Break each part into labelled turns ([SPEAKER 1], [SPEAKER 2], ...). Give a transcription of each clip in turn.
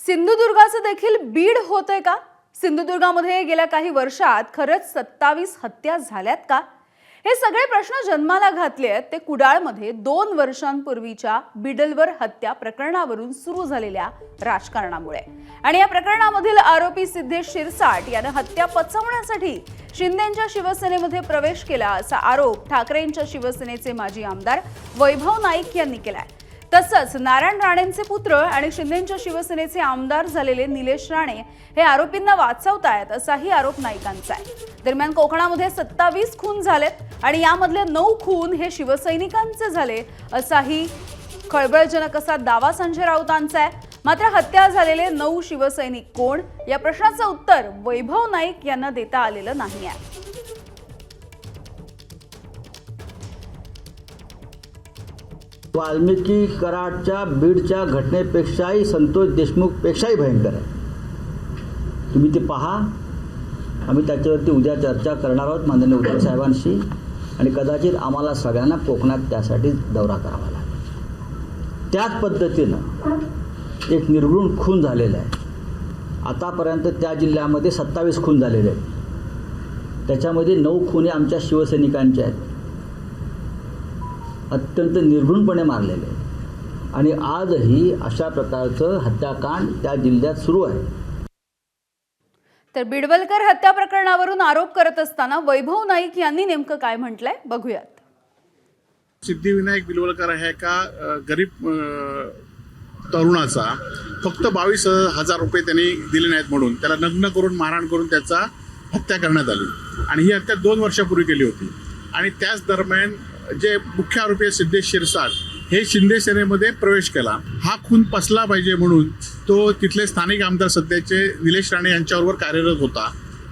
[SPEAKER 1] सिंधुदुर्गाचं देखील बीड होतंय का? सिंधुदुर्गामध्ये गेल्या काही वर्षात खरंच 27 हत्या झाल्यात का? हे सगळे प्रश्न जन्माला घातले आहेत ते कुडाळमध्ये 2 वर्षांपूर्वीच्या बिडलवर हत्या प्रकरणावरून सुरू झालेल्या राजकारणामुळे। आणि या प्रकरणामधील आरोपी सिद्धेश शिरसाट याने हत्या पचवण्यासाठी शिंदेंच्या शिवसेनेमध्ये प्रवेश केला असा आरोप ठाकरेंच्या शिवसेनेचे माजी आमदार वैभव नाईक यांनी केलाय। तसंच नारायण राणेंचे पुत्र आणि शिंदेंच्या शिवसेनेचे आमदार झालेले निलेश राणे हे आरोपींना वाचवतायत असाही आरोप नाईकांचा आहे। दरम्यान कोकणामध्ये 27 खून झालेत आणि यामधले 9 खून हे शिवसैनिकांचे झाले असाही खळबळजनक असा दावा संजय राऊतांचा आहे। मात्र हत्या झालेले 9 शिवसैनिक कोण या प्रश्नाचं उत्तर वैभव नाईक यांना देता आलेलं नाही आहे।
[SPEAKER 2] वाल्मिकी कराडच्या बीडच्या घटनेपेक्षाही संतोष देशमुख पेक्षाही भयंकर आहे। तुम्ही ते पहा। आम्ही त्याच्यावरती उद्या चर्चा करणार आहोत माननीय उद्धव साहेबांशी आणि कदाचित आम्हाला सगळ्यांना कोकणात त्यासाठी दौरा करावा लागेल। त्याच पद्धतीनं एक निर्घृण खून झालेला आहे। आतापर्यंत त्या जिल्ह्यामध्ये 27 खून झालेले आहेत। त्याच्यामध्ये 9 खून आमच्या शिवसैनिकांचे आहेत, अत्यंत निर्घृणपणे मारलेले आहे। आणि आजही अशा प्रकारचं हत्याकांड त्या जिल्ह्यात सुरू आहे।
[SPEAKER 1] तर बिडवलकर हत्या प्रकरणावरून आरोप करत असताना वैभव नाईक यांनी नेमकं काय म्हटलंय बघूयात।
[SPEAKER 3] सिद्धिविनायक बिडवलकर आहे का गरीब तरुणाचा फक्त 22,000 रुपये त्यांनी दिले नाहीत म्हणून त्याला नग्न करून मारहाण करून त्याचा हत्या करण्यात आली आणि ही हत्या 2 वर्षापूर्वी केली होती। आणि त्याच दरम्यान जे मुख्य आरोपी आहे सिद्धेश शिरसाट हे शिंदे सेनेमध्ये प्रवेश केला। हा खून पसला पाहिजे म्हणून तो तिथले स्थानिक आमदार सध्याचे निलेश राणे यांच्याबरोबर कार्यरत होता,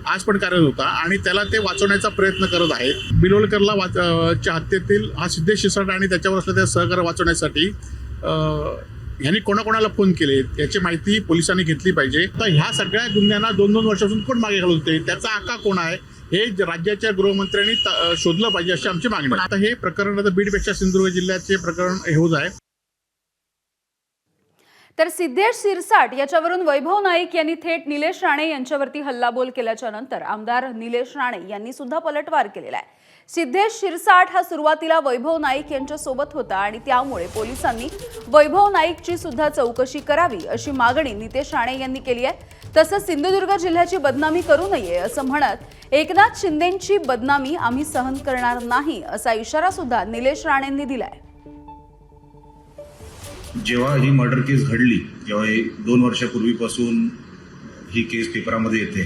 [SPEAKER 3] आज पण कार्यरत होता आणि त्याला ते वाचवण्याचा प्रयत्न करत आहेत। बिडवलकरला च्या हत्येतील हा सिद्धेश शिरसाट आणि त्याच्यावर असलेल्या सहकार्य वाचवण्यासाठी ह्यांनी कोणाकोणाला फोन केले याची माहिती पोलिसांनी घेतली पाहिजे। तर ह्या सगळ्या गुन्ह्यांना 2-2 वर्षापासून कोण मागे घालत होते, त्याचा आका कोण आहे हे राज्याच्या गृहमंत्र्यांनी शोधलं पाहिजे अशी आमची मागणी आहे। आता हे प्रकरण आता बीडपेक्षा सिंधुदुर्ग जिल्ह्याचे प्रकरण हेच आहे।
[SPEAKER 1] तर सिद्धेश शिरसाट याच्यावरून वैभव नाईक यांनी थेट निलेश राणे यांच्यावरती हल्लाबोल केल्याच्या नंतर आमदार निलेश राणे यांनी सुद्धा पलटवार केलेला आहे। सिद्धेश शिरसाट हा सुरुवातीला वैभव नाईक यांच्या सोबत होता आणि त्यामुळे पोलिसांनी वैभव नाईकची सुद्धा चौकशी करावी अशी मागणी नितेश राणे यांनी केली आहे। तसंच सिंधुदुर्ग जिल्ह्याची बदनामी करू नये असं म्हणत एकनाथ शिंदेंची बदनामी आम्ही सहन करणार नाही असा इशारा सुद्धा निलेश राणेंनी दिलाय।
[SPEAKER 4] जेव्हा ही मर्डर केस घडली, जेव्हा 2 वर्षापूर्वीपासून ही केस पेपरामध्ये येते,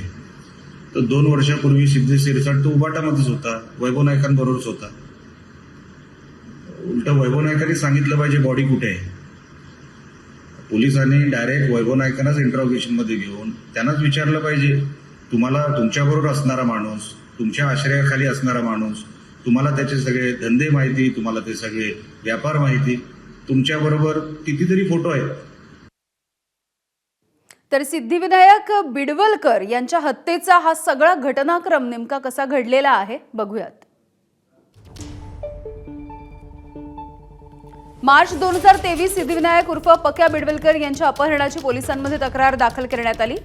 [SPEAKER 4] तर 2 वर्षापूर्वी सिद्धेश शिरसाट तो उबाटामध्येच होता, वैभव नाईकांबरोबरच होता। उलट वैभव नाईकांनी सांगितलं पाहिजे बॉडी कुठे आहे। पोलिसांनी डायरेक्ट वैभव नाईकांनाच इंट्रॉगेशनमध्ये घेऊन त्यांनाच विचारलं पाहिजे, तुम्हाला तुमच्याबरोबर असणारा माणूस, तुमच्या आश्रयाखाली असणारा माणूस, तुम्हाला त्याचे सगळे धंदे माहिती, तुम्हाला ते सगळे व्यापार माहिती, तुमच्याबरोबर कितीतरी फोटो आहेत।
[SPEAKER 1] तर सिद्धिविनायक बिडवलकर यांच्या हत्येचा हा सगळा घटनाक्रम नेमका कसा घडलेला आहे बघूयात। मार्च 2023 सिद्धिविनायक उर्फ पक्या बिडवलकर यांच्या अपहरणाची पोलिसांमध्ये तक्रार दाखल करण्यात आली।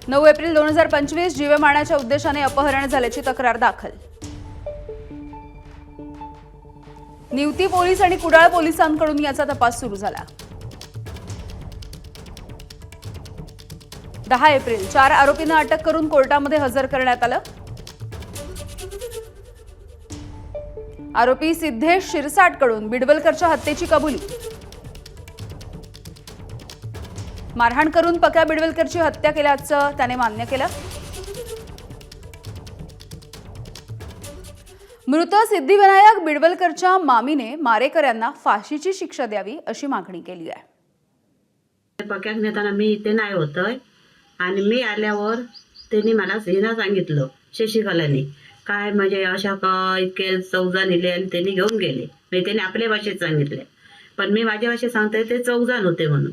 [SPEAKER 1] 9 एप्रिल 2025 जीवे मारण्याच्या उद्देशाने अपहरण झाल्याची तक्रार दाखल। निवती पोलीस आणि कुडाळ पोलिसांकडून याचा तपास सुरू झाला। 10 एप्रिल 4 आरोपींना अटक करून कोर्टामध्ये हजर करण्यात आलं। आरोपी सिद्धेश शिरसाटकडून बिडवलकरच्या हत्येची कबुली। मारहाण करून पक्या बिडवलकरची हत्या केल्याचं त्याने मान्य केलं। मृत सिद्धिविनायक बिडवलकरच्या मामीने मारेकर यांना फाशीची शिक्षा द्यावी अशी मागणी केली आहे।
[SPEAKER 5] पक्याक नेताना मी इथे नाही होतय आणि मी आल्यावर त्यांनी मला हिना सांगितलं शशिकलाने काय म्हणजे अशा का इतके 14 नेले आणि त्यांनी घेऊन गेले। म्हणजे त्यांनी आपल्या भाषेत सांगितले, पण मी माझ्या भाषेत सांगते ते 14 होते म्हणून।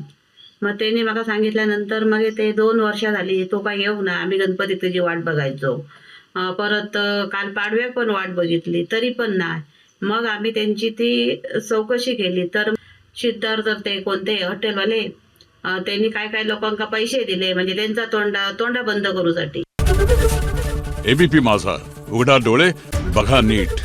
[SPEAKER 5] मग त्यांनी मला सांगितल्यानंतर मग ते 2 वर्ष झाली तो काय येऊ ना, आम्ही गणपती तुझी वाट बघायचो। परत काल पाडव्या पण वाट बघितली तरी पण नाही। मग आम्ही त्यांची ती चौकशी केली तर सिद्धार्थ ते कोणते हॉटेलवाले त्यांनी काय काय लोकांका पैसे दिले म्हणजे त्यांचा तोंडा बंद करूसाठी.
[SPEAKER 6] एबीपी माझा, उघडा डोळे बघा नीट.